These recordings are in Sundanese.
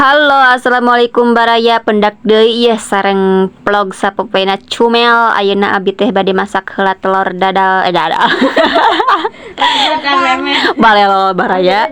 Halo, assalamualaikum baraya pendak deui ieu sareng vlog sapepena Cumel. Ayeuna abi teh bade masak heula telur dadal dadal. Balelo baraya.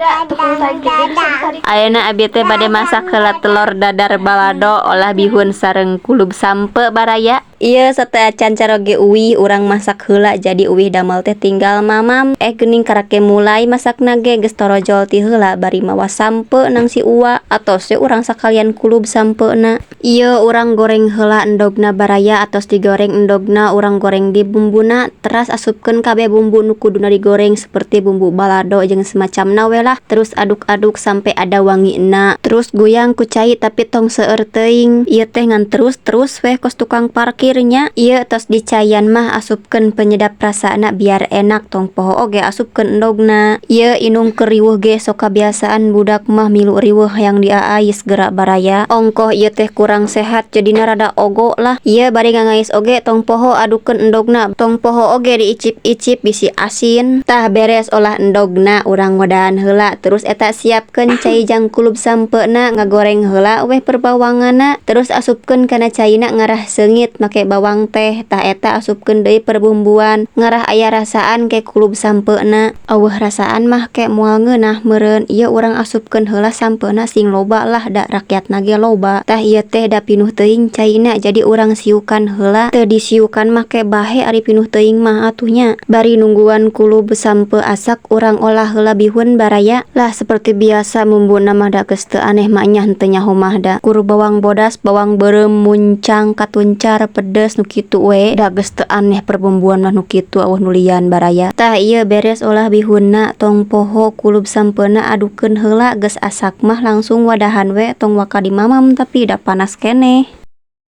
Ayeuna abi teh bade masak heula telur dadar balado olah bihun sareng kulub sampe baraya. Ieu sateu acan caroge uwi urang masak heula jadi uwi damel teh tinggal mamam. Geuning karake mulai masakna ge geus torojol ti heula bari mawa sampe nang si uwa atos urang sakalian kulub sampeuna. Ieu urang goreng heula endogna baraya atos digoreng endogna urang goreng di bumbuna teras asupkeun kabeh bumbu nu kuduna digoreng seperti bumbu balado jeung semacamna we lah. Terus aduk-aduk sampai ada wangina. Terus goyang ku cai tapi tong seueur teuing. Ieu teh ngan terus weh kos tukang parkirnya. Ieu tos dicaian mah asupkeun penyedap rasana biar enak tong poho oge asupkeun endogna. Ieu inung keur riweuh ge sok kabiasaan budak mah milu riweuh yang diaais gerak baraya. Ongkoh ieu teh kurang sehat jadina rada ogo lah. Ieu bari ngangais oge tong poho adukeun endogna. Tong poho oge diicip-icip bisi asin. Tah beres olah endogna urang wadaan heula terus eta siapkeun cai jang kulub sampeuna ngagoreng heula weh perbawangana. Terus asupkeun kana caina ngarah seungit make bawang teh. Tah eta asupkeun deui perbumbuan ngarah aya rasaan ke kulub sampeuna. Eueuh rasaan mah ke moal ngeunah meureun. Ieu urang asupkeun heula sampeuna sing loba lah da rakyatna ge loba. Tah ieu teh da pinuh teuing caina jadi urang siukan heula. Teu disiukan mah ke bahe ari pinuh teuing mah atuhnya. Bari nungguan kulub sampe asak urang olah heula bihun baraya. Lah seperti biasa bumbuna mah da geus teu aneh mah nya henteu nyaho mah da. Kur bawang bodas, bawang beureum, muncang, katuncar, pedes nu kitu we. Da geus teu aneh perbumbuan mah nu kitu eueuh nu lian baraya. Tah ieu beres olah bihunna tong poho kulub sampeuna adukeun heula geus asak mah langsung wadahan we tong waka di mamam tapi da panas keneh.